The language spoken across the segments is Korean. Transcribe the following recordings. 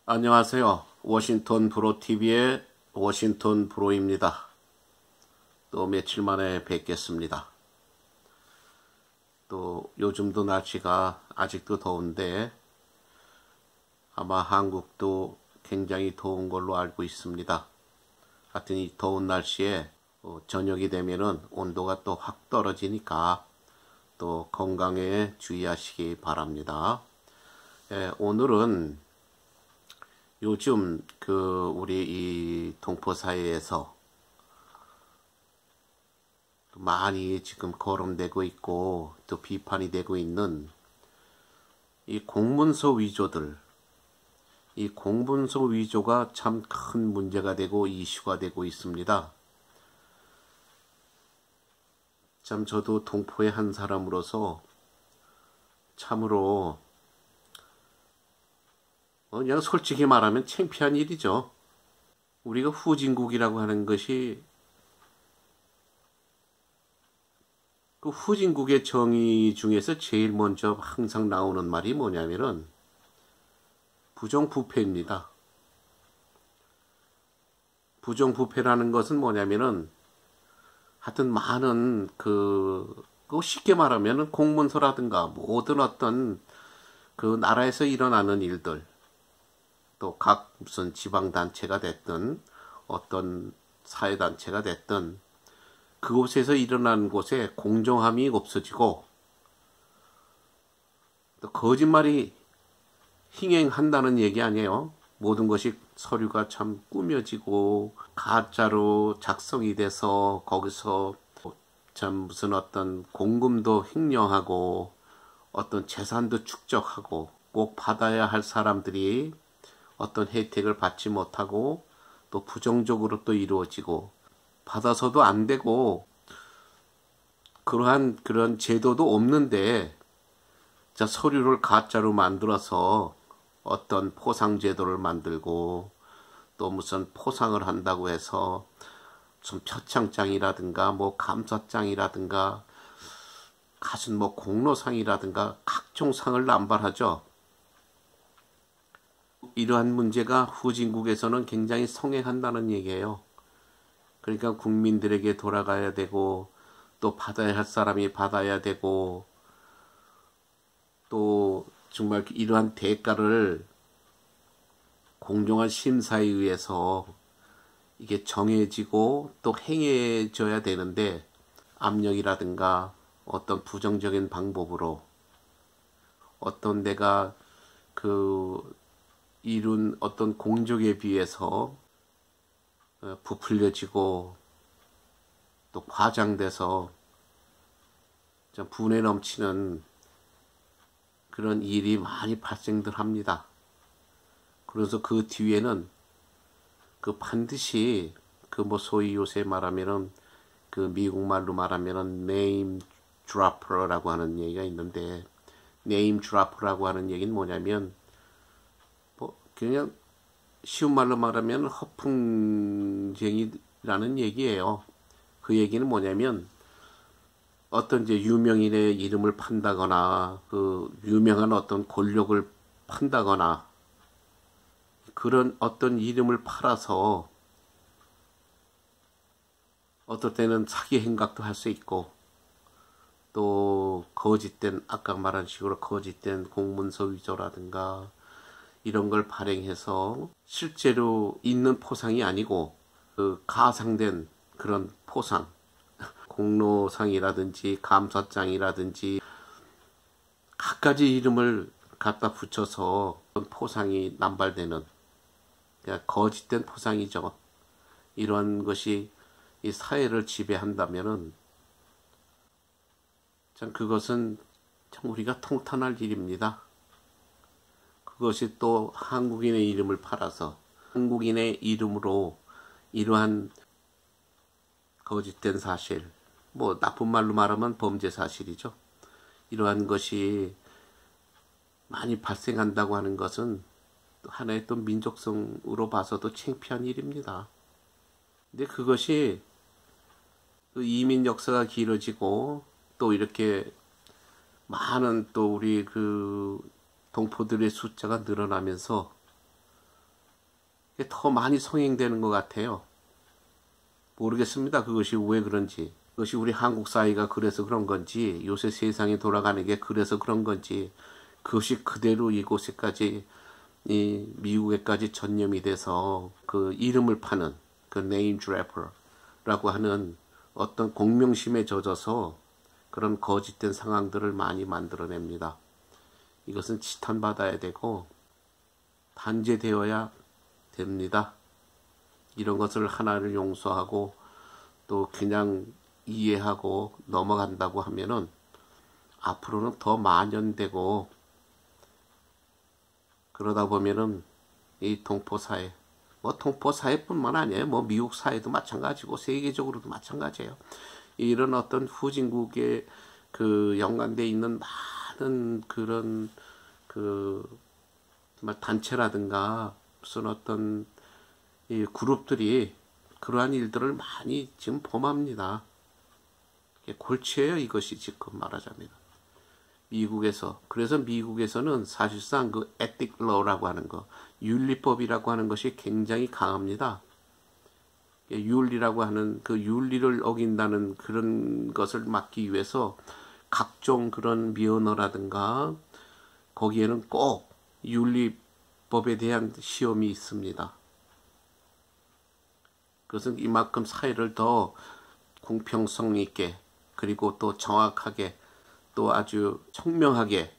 안녕하세요. 워싱턴 브로TV의 워싱턴 브로입니다. 또 며칠 만에 뵙겠습니다. 또 요즘도 날씨가 아직도 더운데 아마 한국도 굉장히 더운 걸로 알고 있습니다. 하여튼 이 더운 날씨에 저녁이 되면은 온도가 또 확 떨어지니까 또 건강에 주의하시기 바랍니다. 오늘은 요즘 우리 이 동포 사회에서 많이 지금 거론되고 있고 또 비판이 되고 있는 이 공문서 위조들, 이 공문서 위조가 참 큰 문제가 되고 이슈가 되고 있습니다. 참 저도 동포의 한 사람으로서 참으로 그냥 솔직히 말하면 창피한 일이죠. 우리가 후진국이라고 하는 것이 그 후진국의 정의 중에서 제일 먼저 항상 나오는 말이 뭐냐면은 부정부패입니다. 부정부패라는 것은 뭐냐면은 하여튼 많은 쉽게 말하면은 공문서라든가 모든 어떤 그 나라에서 일어나는 일들, 또 각 무슨 지방단체가 됐든 어떤 사회단체가 됐든 그곳에서 일어나는 곳에 공정함이 없어지고 또 거짓말이 흥행한다는 얘기 아니에요. 모든 것이 서류가 참 꾸며지고 가짜로 작성이 돼서 거기서 참 무슨 어떤 공금도 횡령하고 어떤 재산도 축적하고 꼭 받아야 할 사람들이 어떤 혜택을 받지 못하고 또 부정적으로 또 이루어지고 받아서도 안 되고 그런 제도도 없는데 자 서류를 가짜로 만들어서 어떤 포상 제도를 만들고 또 무슨 포상을 한다고 해서 무슨 표창장이라든가 뭐 감사장이라든가 가슴 뭐 공로상이라든가 각종 상을 남발하죠. 이러한 문제가 후진국에서는 굉장히 성행한다는 얘기예요. 그러니까 국민들에게 돌아가야 되고 또 받아야 할 사람이 받아야 되고 또 정말 이러한 대가를 공정한 심사에 의해서 이게 정해지고 또 행해져야 되는데 압력이라든가 어떤 부정적인 방법으로 어떤 내가 이룬 어떤 공적에 비해서 부풀려지고 또 과장돼서 좀 분에 넘치는 그런 일이 많이 발생들 합니다. 그래서 그 뒤에는 반드시 뭐 소위 요새 말하면은 미국 말로 말하면은 name dropper라고 하는 얘기가 있는데 name dropper라고 하는 얘기는 뭐냐면 그냥 쉬운 말로 말하면 허풍쟁이라는 얘기예요. 그 얘기는 뭐냐면 어떤 이제 유명인의 이름을 판다거나 유명한 어떤 권력을 판다거나 그런 어떤 이름을 팔아서 어떨 때는 사기 행각도 할 수 있고 또 거짓된 아까 말한 식으로 거짓된 공문서 위조라든가 이런 걸 발행해서 실제로 있는 포상이 아니고 가상된 그런 포상 공로상이라든지 감사장이라든지 갖가지 이름을 갖다 붙여서 포상이 남발되는 그냥 거짓된 포상이죠. 이런 것이 이 사회를 지배한다면은 참 그것은 참 우리가 통탄할 일입니다. 그것이 또 한국인의 이름을 팔아서 한국인의 이름으로 이러한 거짓된 사실, 뭐 나쁜 말로 말하면 범죄 사실이죠. 이러한 것이 많이 발생한다고 하는 것은 하나의 또 민족성으로 봐서도 창피한 일입니다. 근데 그것이 그 이민 역사가 길어지고 또 이렇게 많은 또 우리 그 동포들의 숫자가 늘어나면서 더 많이 성행되는 것 같아요. 모르겠습니다. 그것이 왜 그런지. 그것이 우리 한국 사회가 그래서 그런 건지, 요새 세상이 돌아가는 게 그래서 그런 건지, 그것이 그대로 이곳에까지, 이 미국에까지 전염이 돼서 그 이름을 파는 그 네임 드래퍼라고 하는 어떤 공명심에 젖어서 그런 거짓된 상황들을 많이 만들어냅니다. 이것은 지탄받아야 되고 단죄되어야 됩니다. 이런 것을 하나를 용서하고 또 그냥 이해하고 넘어간다고 하면은 앞으로는 더 만연되고 그러다 보면은 이 동포사회, 뭐 동포사회뿐만 아니에요. 뭐 미국 사회도 마찬가지고 세계적으로도 마찬가지예요. 이런 어떤 후진국에 그 연관돼 있는 많은 그런 그 단체라든가 무슨 어떤 이 그룹들이 그러한 일들을 많이 지금 범합니다. 골치예요, 이것이 지금 말하자면. 미국에서. 그래서 미국에서는 사실상 그 ethic law라고 하는 거, 윤리법이라고 하는 것이 굉장히 강합니다. 윤리라고 하는 그 윤리를 어긴다는 그런 것을 막기 위해서 각종 그런 면허라든가 거기에는 꼭 윤리법에 대한 시험이 있습니다. 그것은 이만큼 사회를 더 공평성 있게 그리고 또 정확하게 또 아주 청명하게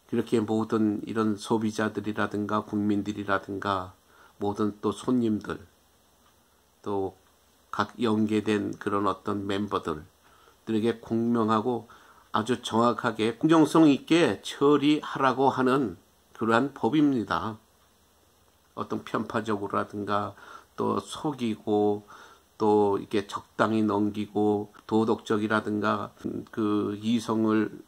그렇게 모든 이런 소비자들이라든가 국민들이라든가 모든 또 손님들 또 각 연계된 그런 어떤 멤버들에게 공명하고 아주 정확하게 공정성 있게 처리하라고 하는 그러한 법입니다. 어떤 편파적으로라든가 또 속이고 또 이게 적당히 넘기고 도덕적이라든가 그 이성을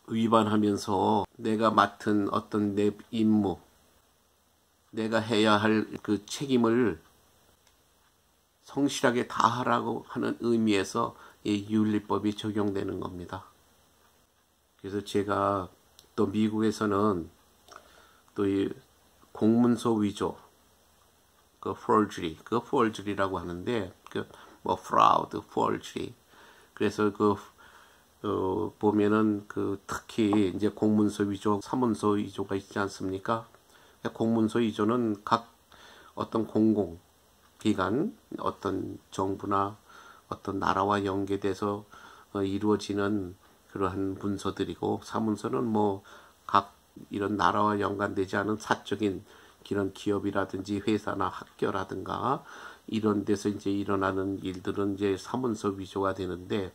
위반하면서 내가 맡은 어떤 내 임무, 내가 해야 할 그 책임을 성실하게 다하라고 하는 의미에서 이 윤리법이 적용되는 겁니다. 그래서 제가 또 미국에서는 또 이 공문서 위조, 그 forgery라고 하는데 그 뭐 fraud, forgery. 그래서 보면은 그 특히 이제 공문서 위조, 사문서 위조가 있지 않습니까? 공문서 위조는 각 어떤 공공기관, 어떤 정부나 어떤 나라와 연계돼서 이루어지는 그러한 문서들이고 사문서는 뭐 각 이런 나라와 연관되지 않은 사적인 이런 기업이라든지 회사나 학교라든가 이런 데서 이제 일어나는 일들은 이제 사문서 위조가 되는데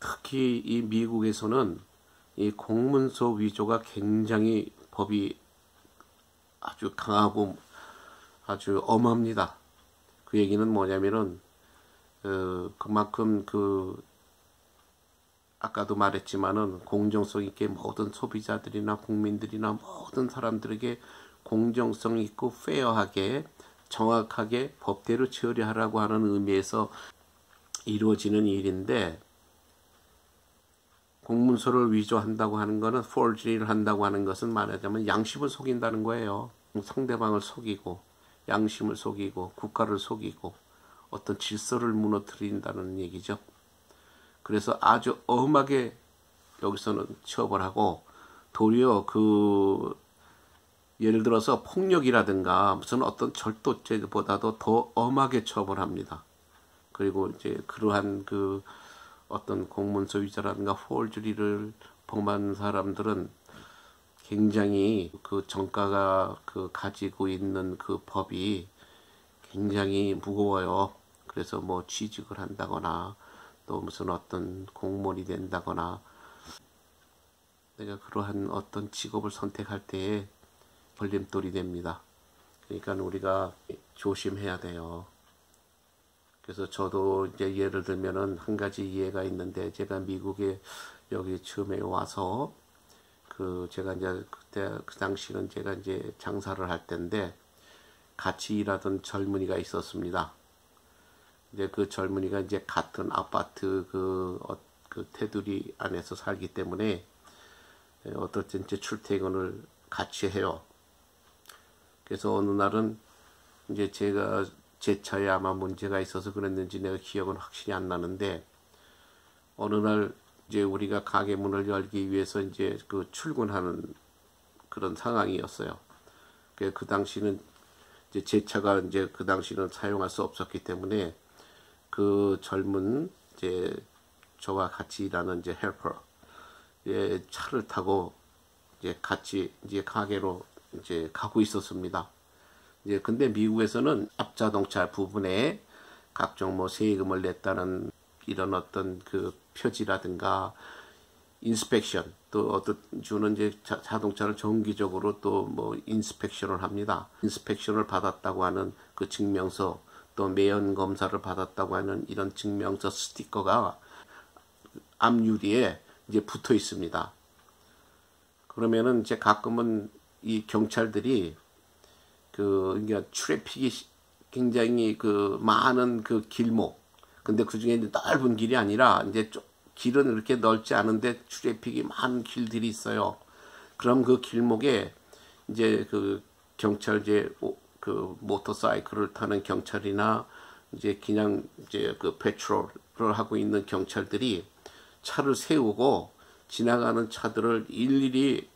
특히 이 미국에서는 이 공문서 위조가 굉장히 법이 아주 강하고 아주 엄합니다. 그 얘기는 뭐냐면은 그만큼 아까도 말했지만은 공정성 있게 모든 소비자들이나 국민들이나 모든 사람들에게 공정성 있고 페어하게 정확하게 법대로 처리하라고 하는 의미에서 이루어지는 일인데 공문서를 위조한다고 하는 것은 forgery를 한다고 하는 것은 말하자면 양심을 속인다는 거예요. 상대방을 속이고 양심을 속이고 국가를 속이고 어떤 질서를 무너뜨린다는 얘기죠. 그래서 아주 엄하게 여기서는 처벌하고 도리어 예를 들어서 폭력이라든가 무슨 어떤 절도죄보다도 더 엄하게 처벌합니다. 그리고 이제 그러한 어떤 공문서 위조라든가 포르주리를 범한 사람들은 굉장히 그 정가가 가지고 있는 그 법이 굉장히 무거워요. 그래서 뭐 취직을 한다거나 또 무슨 어떤 공무원이 된다거나 내가 그러한 어떤 직업을 선택할 때에 걸림돌이 됩니다. 그러니까 우리가 조심해야 돼요. 그래서 저도 이제 예를 들면은 한 가지 이해가 있는데 제가 미국에 여기 처음에 와서 제가 이제 그때 그 당시는 제가 이제 장사를 할 때인데 같이 일하던 젊은이가 있었습니다. 이제 그 젊은이가 이제 같은 아파트 그 테두리 안에서 살기 때문에 어떨 땐 이제 출퇴근을 같이 해요. 그래서 어느 날은 이제 제 차에 아마 문제가 있어서 그랬는지 내가 기억은 확실히 안 나는데, 어느 날 이제 우리가 가게 문을 열기 위해서 이제 그 출근하는 그런 상황이었어요. 그 당시는 이제 제 차가 이제 그 당시는 사용할 수 없었기 때문에 그 젊은 이제 저와 같이 일하는 이제 헬퍼 차를 타고 이제 같이 이제 가게로 이제 가고 있었습니다. 이제 근데 미국에서는 앞자동차 부분에 각종 뭐 세금을 냈다는 이런 어떤 그 표지라든가 인스펙션, 또 어떤 주는 이제 자동차를 정기적으로 또 뭐 인스펙션을 합니다. 인스펙션을 받았다고 하는 그 증명서, 또 매연 검사를 받았다고 하는 이런 증명서 스티커가 앞유리에 이제 붙어 있습니다. 그러면은 이제 가끔은 이 경찰들이 그러니까 트래픽이 굉장히 그 많은 그 길목, 근데 그 중에 넓은 길이 아니라 이제 길은 이렇게 넓지 않은데 트래픽이 많은 길들이 있어요. 그럼 그 길목에 이제 그 경찰 이제 그 모터사이클을 타는 경찰이나 이제 그냥 이제 그 패트롤을 하고 있는 경찰들이 차를 세우고 지나가는 차들을 일일이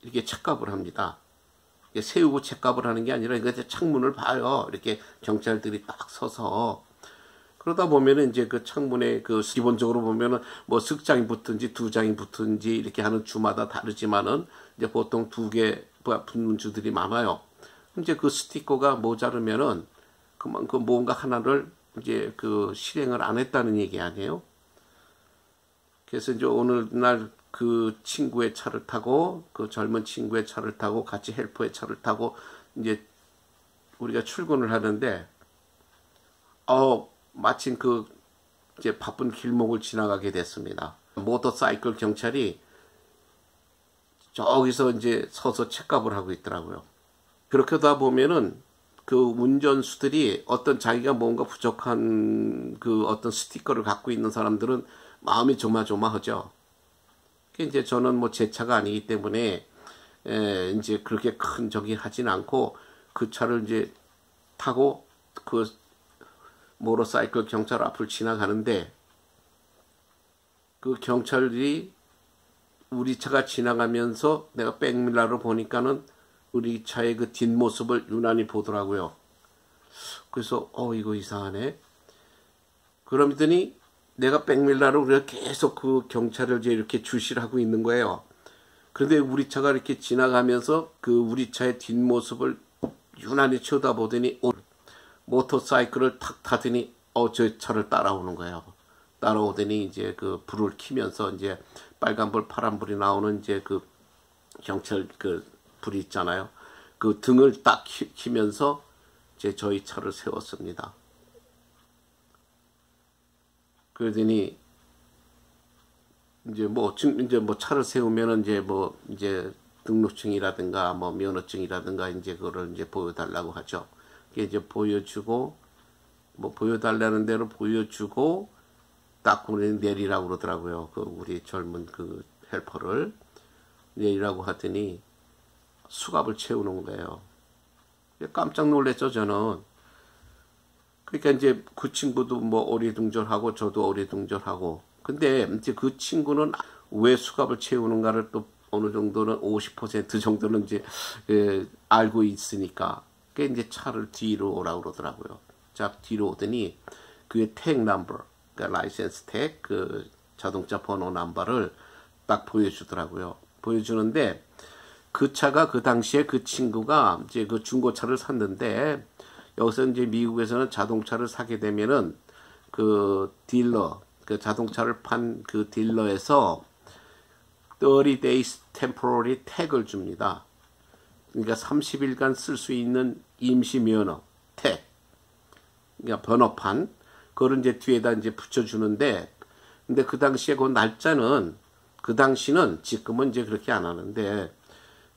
이렇게 체크업을 합니다. 세우고 체크업을 하는 게 아니라 이제 창문을 봐요. 이렇게 경찰들이 딱 서서. 그러다 보면은 이제 그 창문에 그 기본적으로 보면은 뭐 석 장이 붙든지 2장이 붙든지 이렇게 하는 주마다 다르지만은 이제 보통 2개 붙는 주들이 많아요. 이제 그 스티커가 모자르면은 그만큼 뭔가 하나를 이제 그 실행을 안 했다는 얘기 아니에요. 그래서 이제 오늘날 그 친구의 차를 타고, 그 젊은 친구의 차를 타고 같이 헬퍼의 차를 타고 이제 우리가 출근을 하는데, 마침 그 이제 바쁜 길목을 지나가게 됐습니다. 모터사이클 경찰이 저기서 이제 서서 체크업을 하고 있더라고요. 그렇게 하다 보면은 그 운전수들이 어떤 자기가 뭔가 부족한 그 어떤 스티커를 갖고 있는 사람들은 마음이 조마조마하죠. 이제 저는 뭐 제 차가 아니기 때문에 이제 그렇게 큰 적이 하진 않고 그 차를 이제 타고 그 모터사이클 경찰 앞을 지나가는데, 그 경찰들이 우리 차가 지나가면서 내가 백밀러로 보니까는 우리 차의 그 뒷모습을 유난히 보더라고요. 그래서 이거 이상하네. 그러더니 내가 백밀러로 계속 그 경찰을 이제 이렇게 주시를 하고 있는 거예요. 그런데 우리 차가 이렇게 지나가면서 그 우리 차의 뒷모습을 유난히 쳐다보더니 모터사이클을 탁 타더니 저 차를 따라오는 거예요. 따라오더니 이제 그 불을 켜면서 이제 빨간불, 파란불이 나오는 이제 그 경찰 그 불이 있잖아요. 그 등을 딱 켜면서 이제 저희 차를 세웠습니다. 그러더니 이제 뭐 차를 세우면은 이제 등록증이라든가 뭐 면허증이라든가 이제 그거를 이제 보여달라고 하죠. 이제 보여주고 뭐 보여달라는 대로 보여주고 딱 내리라고 그러더라고요. 그 우리 젊은 그 헬퍼를 내리라고 하더니 수갑을 채우는 거예요. 깜짝 놀랐죠, 저는. 그러니까 이제 그 친구도 뭐 어리둥절하고 저도 어리둥절하고. 근데 이제 그 친구는 왜 수갑을 채우는가를 또 어느 정도는 50% 정도는 이제 알고 있으니까. 그 이제 차를 뒤로 오라고 그러더라고요. 자, 뒤로 오더니 그의 택 넘버, 그러니까 라이센스 택, 그 자동차 번호 넘버를 딱 보여주더라고요. 보여주는데 그 차가 그 당시에 그 친구가 이제 그 중고차를 샀는데, 여기서 이제 미국에서는 자동차를 사게 되면은 그 딜러, 그 자동차를 판 그 딜러에서 30 days temporary 택을 줍니다. 그러니까 30일간 쓸 수 있는 임시 면허, 택. 그러니까 번호판, 그걸 이제 뒤에다 이제 붙여주는데, 근데 그 당시에 그 날짜는, 그 당시는 지금은 이제 그렇게 안 하는데,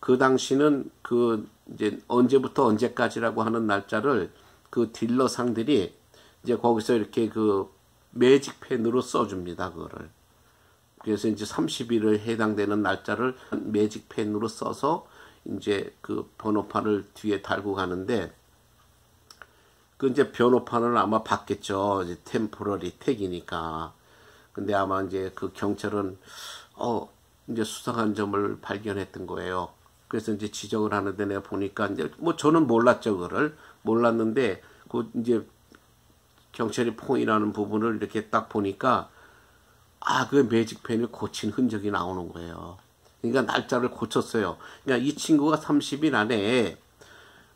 그 당시는 그 이제 언제부터 언제까지라고 하는 날짜를 그 딜러상들이 이제 거기서 이렇게 그 매직펜으로 써줍니다. 그거를. 그래서 이제 30일에 해당되는 날짜를 매직펜으로 써서 이제 그 번호판을 뒤에 달고 가는데, 그 이제 번호판을 아마 받겠죠. 이제 템포러리 택이니까. 근데 아마 이제 그 경찰은 이제 수상한 점을 발견했던 거예요. 그래서 이제 지적을 하는데 내가 보니까 이제 뭐 저는 몰랐죠. 그거를 몰랐는데 그 이제 경찰이 포인하는 부분을 이렇게 딱 보니까 그 매직펜을 고친 흔적이 나오는 거예요. 그러니까 날짜를 고쳤어요. 그러니까 이 친구가 30일 안에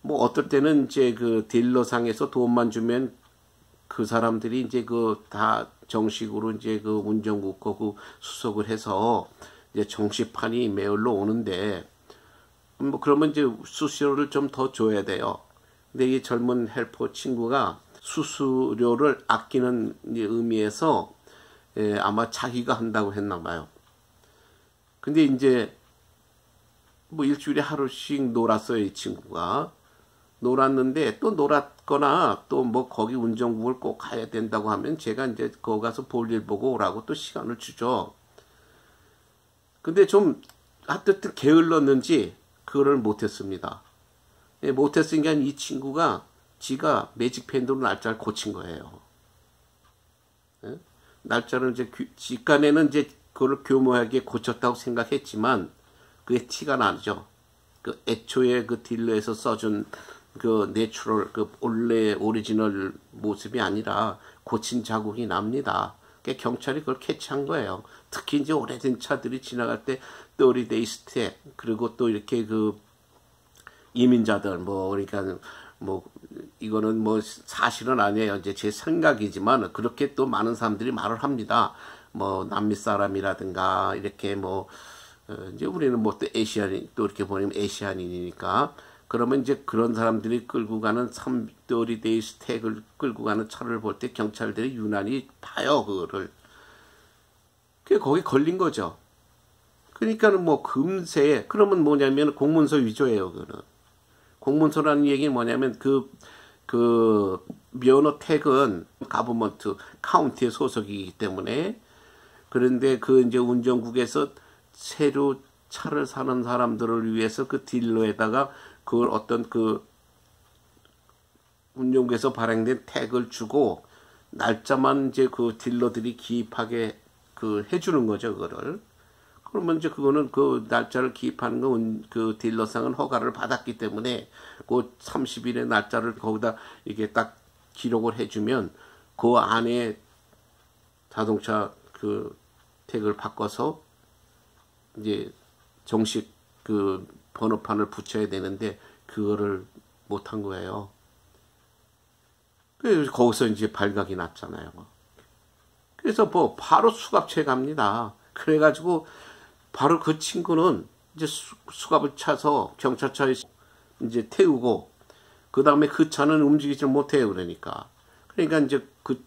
뭐 어떨 때는 이제 그 딜러상에서 돈만 주면 그 사람들이 이제 그 다 정식으로 이제 그 운전국과 그 수속을 해서 이제 정식판이 메일로 오는데, 뭐 그러면 이제 수수료를 좀 더 줘야 돼요. 근데 이 젊은 헬퍼 친구가 수수료를 아끼는 의미에서 아마 자기가 한다고 했나 봐요. 근데 이제 뭐 일주일에 하루씩 놀았어요, 이 친구가. 놀았는데 또 놀았거나 또 뭐 거기 운전국을 꼭 가야 된다고 하면 제가 이제 거기 가서 볼일 보고 오라고 또 시간을 주죠. 근데 좀 하여튼 게을렀는지 그거를 못했습니다. 못했으니까 이 친구가 지가 매직펜으로 날짜를 고친 거예요. 날짜를 이제 직간에는 이제 그걸 교묘하게 고쳤다고 생각했지만 그게 티가 나죠. 그 애초에 그 딜러에서 써준 그 내추럴, 그 원래 오리지널 모습이 아니라 고친 자국이 납니다. 그러니까 경찰이 그걸 캐치한 거예요. 특히 이제 오래된 차들이 지나갈 때 30day step, 그리고 또 이렇게 그 이민자들, 뭐 그러니까 뭐 이거는 뭐 사실은 아니에요. 이제 제 생각이지만 그렇게 또 많은 사람들이 말을 합니다. 뭐 남미 사람이라든가 이렇게 뭐 이제 우리는 뭐 또 아시아인, 또 이렇게 보면 아시아인이니까, 그러면 이제 그런 사람들이 끌고 가는 30day 스택을 끌고 가는 차를 볼 때 경찰들이 유난히 봐요, 그거를. 그게 거기 걸린 거죠. 그러니까는 뭐 금세, 그러면 뭐냐면 공문서 위조예요, 그거는. 공문서라는 얘기는 뭐냐면 그 면허 택은 가버먼트, 카운티의 소속이기 때문에, 그런데 그 이제 운전국에서 새로 차를 사는 사람들을 위해서 그 딜러에다가 그걸 어떤 그 운전국에서 발행된 택을 주고 날짜만 이제 그 딜러들이 기입하게 그 해주는 거죠, 그거를. 그러면 이제 그거는 그 날짜를 기입하는 건 그 딜러상은 허가를 받았기 때문에 그 30일의 날짜를 거기다 이게 딱 기록을 해주면 그 안에 자동차 그 택을 바꿔서 이제 정식 그 번호판을 붙여야 되는데 그거를 못한 거예요. 그래서 거기서 이제 발각이 났잖아요. 그래서 뭐 바로 수갑채 갑니다. 그래가지고 바로 그 친구는 이제 수갑을 차서 경찰차에 이제 태우고, 그 다음에 그 차는 움직이지 못해요. 그러니까 이제 그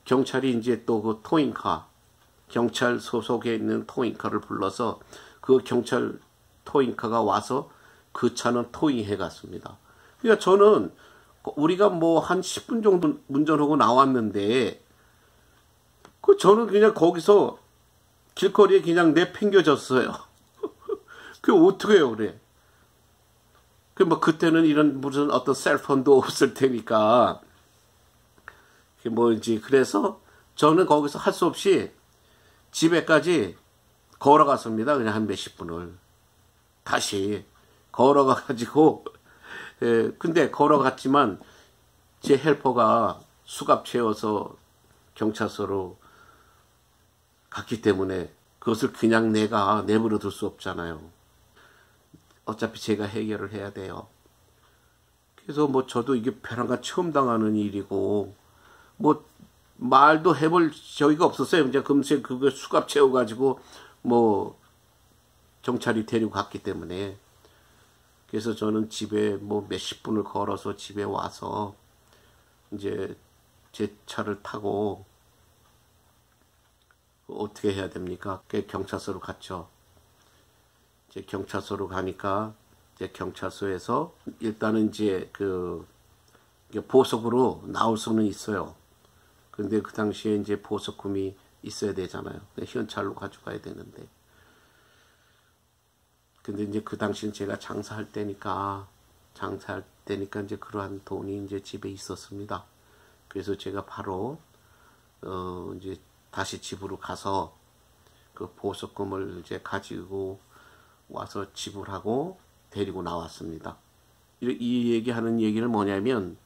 경찰이 이제 또 그 토잉카, 경찰 소속에 있는 토잉카를 불러서 그 경찰 토잉카가 와서 그 차는 토잉해 갔습니다. 그러니까 저는 우리가 뭐 한 10분 정도 운전하고 나왔는데 저는 그냥 거기서 길거리에 그냥 내팽겨졌어요. 그게 어떻게 해요, 그래? 뭐 그때는 이런 무슨 어떤 셀폰도 없을 테니까 뭐지. 그래서 저는 거기서 할 수 없이 집에까지 걸어갔습니다. 그냥 한 몇십 분을 다시 걸어가가지고, 근데 걸어갔지만 제 헬퍼가 수갑 채워서 경찰서로 갔기 때문에 그것을 그냥 내가 내버려 둘 수 없잖아요. 어차피 제가 해결을 해야 돼요. 그래서 뭐 저도 이게 벼랑간 처음 당하는 일이고 뭐 말도 해볼 저희가 없었어요. 이제 금세 그거 수갑 채워가지고 뭐 경찰이 데리고 갔기 때문에. 그래서 저는 집에 뭐 몇십 분을 걸어서 집에 와서 이제 제 차를 타고 어떻게 해야 됩니까? 경찰서로 갔죠. 이제 경찰서로 가니까 이제 경찰서에서 일단은 이제 그 보석으로 나올 수는 있어요. 근데 그 당시에 이제 보석금이 있어야 되잖아요. 현찰로 가져가야 되는데. 근데 이제 그 당시는 제가 장사할 때니까 이제 그러한 돈이 이제 집에 있었습니다. 그래서 제가 바로 이제 다시 집으로 가서 그 보석금을 이제 가지고 와서 지불하고 데리고 나왔습니다. 이 얘기하는 얘기는 뭐냐면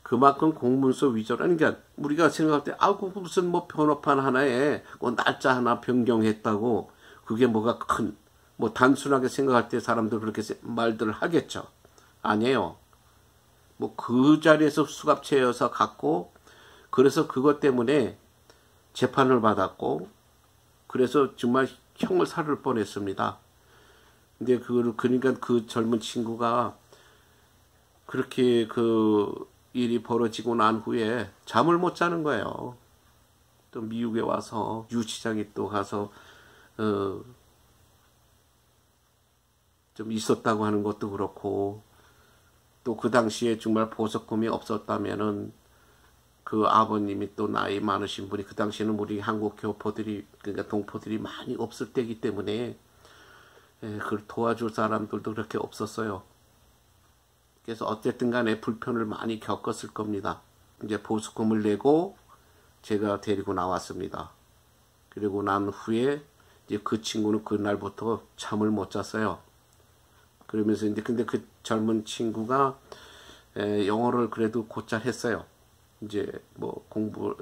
그만큼 공문서 위조라는 게 우리가 생각할 때 무슨 뭐 번호판 하나에 뭐 날짜 하나 변경했다고 그게 뭐가 큰 뭐 단순하게 생각할 때 사람들 그렇게 말들을 하겠죠. 아니에요. 뭐 그 자리에서 수갑채여서 갔고 그래서 그것 때문에 재판을 받았고 그래서 정말 형을 살을 뻔했습니다. 근데 그러니까 그 젊은 친구가 그렇게 그 일이 벌어지고 난 후에 잠을 못 자는 거예요. 또 미국에 와서 유치장에 또 가서 좀 있었다고 하는 것도 그렇고 또 그 당시에 정말 보석금이 없었다면은 그 아버님이 또 나이 많으신 분이 그 당시에는 우리 한국 교포들이 그러니까 동포들이 많이 없을 때이기 때문에 그걸 도와줄 사람들도 그렇게 없었어요. 그래서 어쨌든 간에 불편을 많이 겪었을 겁니다. 이제 보수금을 내고 제가 데리고 나왔습니다. 그리고 난 후에 이제 그 친구는 그날부터 잠을 못 잤어요. 그러면서 이제 근데 그 젊은 친구가 영어를 그래도 곧잘 했어요. 이제 뭐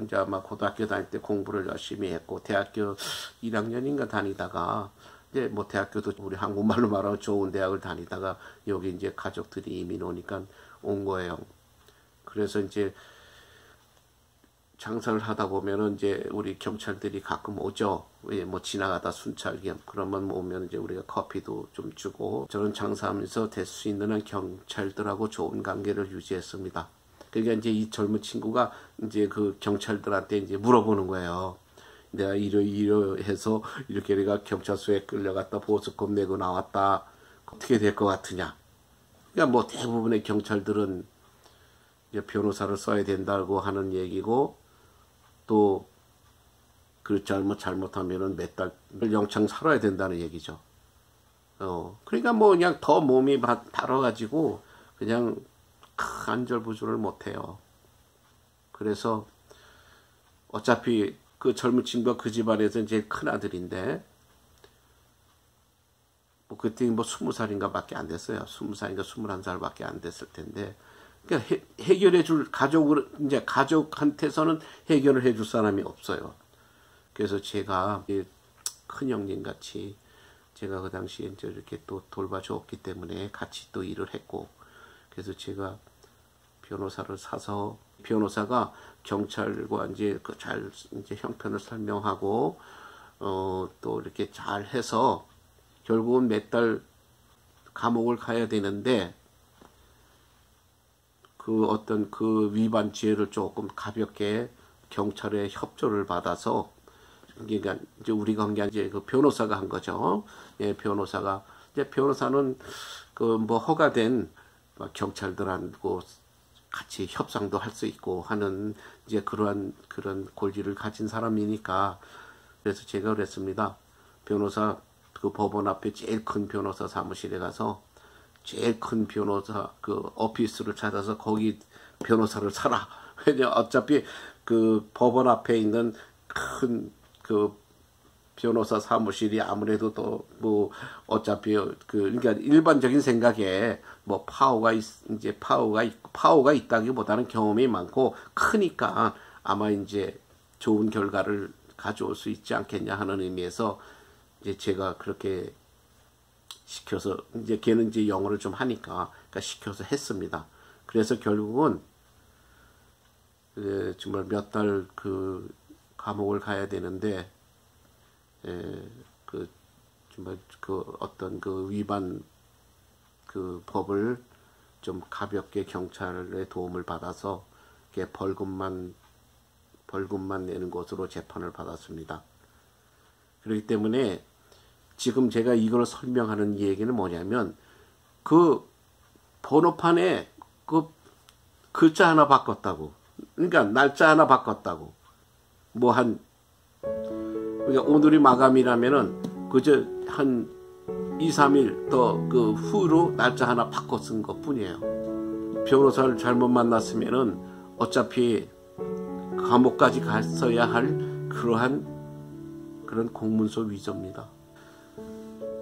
이제 아마 고등학교 다닐 때 공부를 열심히 했고 대학교 1학년인가 다니다가 이제 뭐 대학교도 우리 한국말로 말하면 좋은 대학을 다니다가 여기 이제 가족들이 이민 오니까 온 거예요. 그래서 이제 장사를 하다 보면은 이제 우리 경찰들이 가끔 오죠. 뭐 지나가다 순찰 겸 그러면 오면 이제 우리가 커피도 좀 주고 저는 장사하면서 될 수 있는 한 경찰들하고 좋은 관계를 유지했습니다. 그러니까 이제 이 젊은 친구가 이제 그 경찰들한테 이제 물어보는 거예요. 내가 이러해서 이렇게 내가 경찰서에 끌려갔다 보석금 내고 나왔다. 어떻게 될 것 같으냐. 그러니까 뭐 대부분의 경찰들은 이제 변호사를 써야 된다고 하는 얘기고 또 그 잘못하면은 몇 달 영창 살아야 된다는 얘기죠. 그러니까 뭐 그냥 더 몸이 달아가지고 그냥 안절부절을 못해요. 그래서 어차피 그 젊은 친구가 그 집안에서 제일 큰 아들인데 뭐 그때 뭐 20살인가 밖에 안 됐어요. 20살인가 21살밖에 안 됐을 텐데 그러니까 해결해 줄 가족으로 이제 가족한테서는 해결을 해줄 사람이 없어요. 그래서 제가 큰 형님 같이 제가 그 당시에 이제 이렇게 또 돌봐줬기 때문에 같이 또 일을 했고 그래서 제가 변호사를 사서 변호사가 경찰과 이제 이제 형편을 설명하고 또 이렇게 잘 해서 결국은 몇 달 감옥을 가야 되는데 그 어떤 그 위반 죄를 조금 가볍게 경찰의 협조를 받아서 그러니까 이제 우리가 한 게 이제 그 변호사가 한 거죠. 예, 변호사가 이제 변호사는 그 뭐 허가된 경찰들하고 같이 협상도 할 수 있고 하는 이제 그런 권리를 가진 사람이니까 그래서 제가 그랬습니다. 변호사 그 법원 앞에 제일 큰 변호사 사무실에 가서 제일 큰 변호사 그 오피스를 찾아서 거기 변호사를 사라. 왜냐 어차피 그 법원 앞에 있는 큰 그 변호사 사무실이 아무래도 또 뭐 어차피 그러니까 일반적인 생각에 뭐 파워가 있다기보다는 경험이 많고 크니까 아마 이제 좋은 결과를 가져올 수 있지 않겠냐 하는 의미에서 이제 제가 그렇게 시켜서 이제 걔는 이제 영어를 좀 하니까 그러니까 시켜서 했습니다. 그래서 결국은 정말 몇 달 그 감옥을 가야 되는데 그 정말 그 어떤 그 위반 그 법을 좀 가볍게 경찰의 도움을 받아서 벌금만 내는 것으로 재판을 받았습니다. 그렇기 때문에 지금 제가 이걸 설명하는 얘기는 뭐냐면 그 번호판에 그 글자 하나 바꿨다고. 그러니까 날짜 하나 바꿨다고. 뭐 그러니까 오늘이 마감이라면은 그저 한 2, 3일 더 그 후로 날짜 하나 바꿔 쓴 것 뿐이에요. 변호사를 잘못 만났으면은 어차피 감옥까지 갔어야 할 그런 공문서 위조입니다.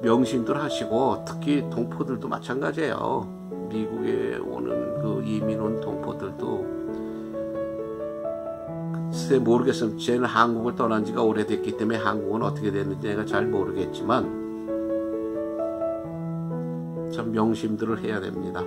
명심들 하시고 특히 동포들도 마찬가지예요. 미국에 오는 그 이민 온 동포들도 글쎄 모르겠어요. 쟤는 한국을 떠난 지가 오래됐기 때문에 한국은 어떻게 됐는지 내가 잘 모르겠지만 참 명심들을 해야 됩니다.